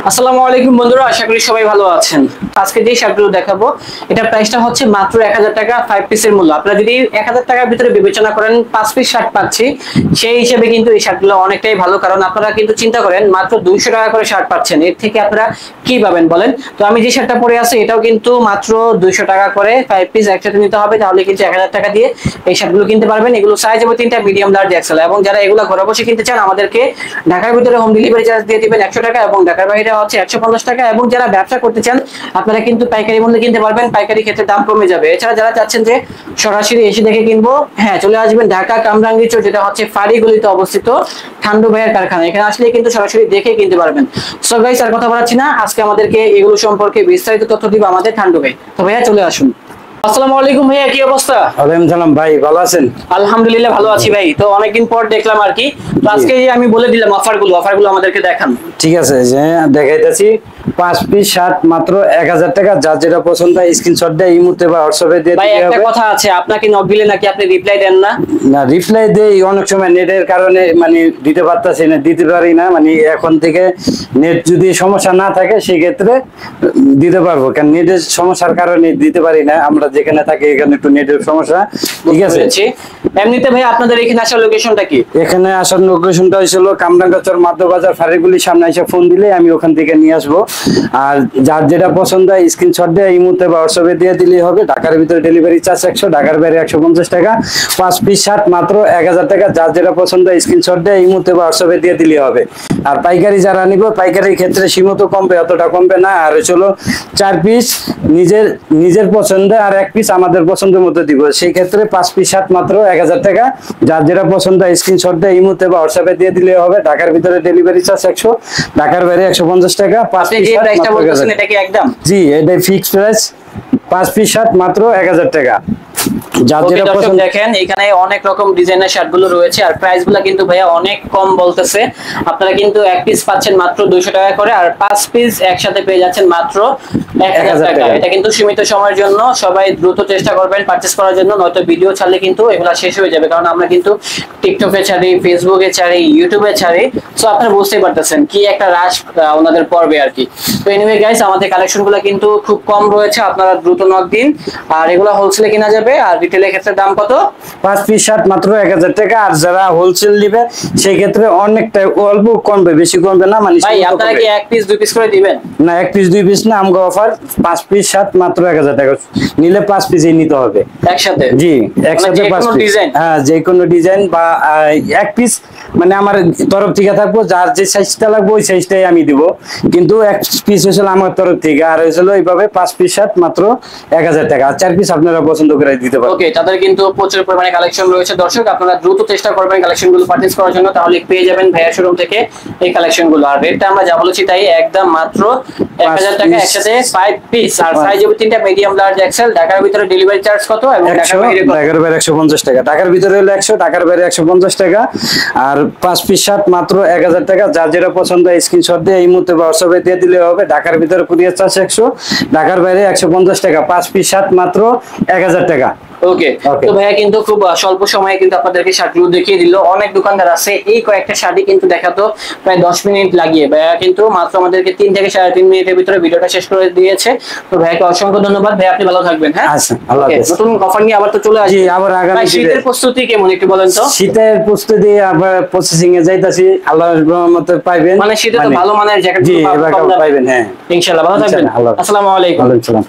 আসসালামু আলাইকুম বন্ধুরা, আশা করি সবাই ভালো আছেন। আজকে যে শার্টগুলো দেখাবো এটা প্রাইসটা হচ্ছে মাত্র 1000 টাকা 5 পিসের মূল্য। আপনারা যদি 1000 টাকার ভিতরে বিবেচনা করেন 5 পিস শার্ট পাচ্ছি, সেই হিসেবে কিন্তু এই শার্টগুলো অনেকটাই ভালো। কারণ আপনারা কিন্তু চিন্তা করেন মাত্র 200 টাকা করে শার্ট পাচ্ছেন, এর থেকে আপনারা কি পাবেন বলেন? তো আমি যে শার্টটা পরে আছি এটাও কিন্তু মাত্র 200 টাকা করে 5 পিস একসাথে নিতে হবে, তাহলে কিন্তু 1000 টাকা দিয়ে এই শার্টগুলো কিনতে পারবেন। এগুলো সাইজ হবে 3টা, মিডিয়াম, লার্জ, এক্সেল। এবং যারা এগুলো ঘরে বসে কিনতে চান আমাদেরকে ঢাকার ভিতরে হোম ডেলিভারি চার্জ দিয়ে দিবেন 100 টাকা এবং ঢাকার বাইরে হচ্ছে 150 টাকা। এবং যারা ব্যবসা করতে চান আপনারা কিন্তু পাইকারি মূল্যে কিনতে পারবেন, পাইকারি ক্ষেত্রে দাম কমে যাবে। এছাড়া যারা চাচ্ছেন যে সরাসরি এসে দেখে কিনবো, হ্যাঁ চলে আসবেন ঢাকা কামরাঙ্গীর চর, যেটা হচ্ছে ফাড়িগলিতে অবস্থিত ঠান্ডু ভাইয়ের কারখানা। এখানে আসলে কিন্তু সরাসরি দেখে কিনতে পারবেন। সো গাইস, আর কথা বলাচ্ছি না, আজকে আমাদেরকে এগুলো সম্পর্কে বিস্তারিত তথ্য দিবে আমাদের ঠান্ডু ভাই। তো ভাইয়া চলে আসুন। আসসালামু আলাইকুম ভাইয়া, কি অবস্থা? ওয়ালাইকুম সালাম ভাই, ভালো আছেন? আলহামদুলিল্লাহ ভালো আছি ভাই। তো অনেকদিন পর দেখলাম আর কি। তো আজকে আমি বলে দিলাম অফারগুলো আমাদেরকে দেখান। ঠিক আছে, যে দেখাইতেছি 5 পিস শার্ট মাত্র 1000 টাকা। যার যেটা পছন্দ হয় স্ক্রিনশট দিয়ে এই মুহূর্তে বা হোয়াটসঅ্যাপে দিয়ে ভাই দিতে একটা হবে। কথা আছে, আপনাকে নক দিলে নাকি আপনি রিপ্লাই দেন না? না, রিপ্লাই দেই অনেক সময়, নেটের কারণে মানে দিতে পারতাছি না, দিতে পারি না। মানে এখন থেকে নেট যদি সমস্যা না থাকে সেই ক্ষেত্রে দিতে পারবো, কারণ নেটের সমস্যার কারণে দিতে পারি না। আমরা যেখানে থাকি এখানে একটু নেটের সমস্যা। ঠিক আছে, এমনিতে ভাই আপনাদের এখানে আসার লোকেশনটা কি? এখানে আসার লোকেশনটা হয়েছিল কামরাঙ্গা চর মাদ্দবাজার ফাড়িগুলির সামনে এসে ফোন দিলে আমি ওখান থেকে নিয়ে আসবো। আর যার যেটা পছন্দ হয় স্ক্রিনশট দিয়ে এই মুহূর্তে বা হোয়াটসঅ্যাপে দিয়ে দিলেই হবে। ঢাকার ভিতরে ডেলিভারি চার্জ 100, ঢাকার বাইরে 150 টাকা। 5 পিস শার্ট মাত্র 1000 টাকা। যার যেটা পছন্দ হয় স্ক্রিনশট দিয়ে এই মুহূর্তে বা হোয়াটসঅ্যাপে দিয়ে দিলেই হবে। আর পাইকারি যারা নিব, পাইকারির ক্ষেত্রে সীমিত কমবে, অতটা কমবে না। আর হলো 4 পিস নিজের পছন্দে আর 1 পিস আমাদের পছন্দের মতো দিব। সেই ক্ষেত্রে 5 পিস শার্ট মাত্র 1000 টাকা। যার যেটা পছন্দ হয় স্ক্রিনশট দিয়ে এই মুহূর্তে বা হোয়াটসঅ্যাপে দিয়ে দিলে হবে। ঢাকার ভিতরে ডেলিভারি চার্জ 100, ঢাকার বাইরে 150 টাকা। 5 পিস শার্ট মাত্র 1000। এটা কি একদম? জি, এটাই ফিক্সড প্রাইস। 5 পিস শার্ট মাত্র 1000 টাকা। যার যেটা পছন্দ। দেখেন এখানে অনেক রকম ডিজাইনের শার্টগুলো রয়েছে আর প্রাইসগুলো কিন্তু ভাইয়া অনেক কম বলতেছে। আপনারা কিন্তু 1 পিস পাচ্ছেন মাত্র 200 টাকা করে, আর 5 পিস একসাথে পেয়ে যাচ্ছেন মাত্র 1000 টাকা। এটা কিন্তু সীমিত সময়ের জন্য, সবাই দ্রুত চেষ্টা করবেন পারচেজ করার জন্য, নয়তো ভিডিও ছাড়লে কিন্তু এগুলা শেষ হয়ে যাবে। কারণ আমরা কিন্তু টিকটকে ছাড়ি, ফেসবুকে ছাড়ি, ইউটিউবে ছাড়ি। সো আপনারা বুঝতেই পারতেছেন কি একটা রাশ ওনাদের পড়বে আর কি। তো এনিওয়ে গাইস, আমাদের কালেকশনগুলো কিন্তু খুব কম রয়েছে, আপনারা দ্রুত নক দিন। আর এগুলো হোলসেলে কিনা যাবে। আর রিটেলের ক্ষেত্রে দাম কত? 5 পিস শার্ট মাত্র 1000 টাকা। আর যারা হোলসেল দিবে সেই ক্ষেত্রে অনেকটা অল্প কমবে, বেশি কমবে না। মানে ভাই আপনারা কি 1 পিস 2 পিস করে দিবেন? না, 1 পিস 2 পিস না, আমগো অফার 5 পিস শার্ট মাত্র 1000 টাকা। নিলে 5 পিসই নিতে হবে একসাথে। জি, একসাথে 5 পিস। হ্যাঁ, যে কোনো ডিজাইন বা 1 পিস মানে আমার তরফ থেকে থাকবো। যার যে সাইজটা লাগবে ওই সাইজটাই আমি দিব, কিন্তু 1 পিস হয়েছিল আমার তরফ থেকে। আর হয়েছিল এইভাবে 5 পিস শার্ট মাত্র 1000 টাকা। আর 4 পিস আপনারা পছন্দ করে দিতে পারেন। ওকে, তাদের কিন্তু প্রচুর পরিমাণে কালেকশন রয়েছে। দর্শক আপনারা দ্রুত চেষ্টা করবেন কালেকশনগুলো পারচেজ করার জন্য, তাহলে পেয়ে যাবেন ভাইয়া শোরুম থেকে এই কালেকশনগুলো। আর রেটটা আমরা যা বলেছি তাই, একদম মাত্র 1000 টাকা, একসাথে 5 পিস। আর সাইজ হবে 3টা, মিডিয়াম, লার্জ, এক্সেল। ঢাকার ভিতরে ডেলিভারি চার্জ কত এবং ঢাকার বাইরে কত? ঢাকার বাইরে 150 টাকা। ঢাকার ভিতরে হলো 100, ঢাকার বাইরে 150 টাকা। আর 5 পিস শার্ট মাত্র 1000 টাকা। যার যেটা পছন্দ হয় স্ক্রিনশট দিয়ে এই মুহূর্তে হোয়াটসঅ্যাপে দিয়ে দিলে হবে। ঢাকার ভিতরে কুরিয়ার চার্জ 100, ঢাকার বাইরে 150 টাকা। 5 পিস শার্ট মাত্র 1000 টাকা। ওকে, তো ভাইয়া কিন্তু খুব স্বল্প সময়ে কিন্তু আপনাদেরকে শার্টগুলো দেখিয়ে দিল। অনেক দোকানদার আছে এই কয়েকটা শার্টই কিন্তু দেখাতো প্রায় 10 মিনিট লাগিয়ে। ভাইয়া কিন্তু মাত্র আমাদেরকে 3 থেকে 3.5 মিনিটের ভিতরে ভিডিওটা শেষ করে দিয়েছে। তো ভাইয়াকে অসংখ্য ধন্যবাদ। ভাই আপনি ভালো থাকবেন। হ্যাঁ, আচ্ছা, আল্লাহ হাফেজ। নতুন অফার নিয়ে আবার তো চলে আসবে। জি, আবার আগামী শীতের প্রস্তুতি কেমন একটু বলেন তো? শীতের প্রস্তুতি আবার প্রসেসিং এ যাইতাছি, আল্লাহর রহমতে পাইবেন। মানে শীতে তো ভালো মানের জ্যাকেট পাইবেন। হ্যাঁ, ইনশাআল্লাহ। ভালো থাকবেন। আসসালামু আলাইকুম। ওয়ালাইকুম আসসালাম।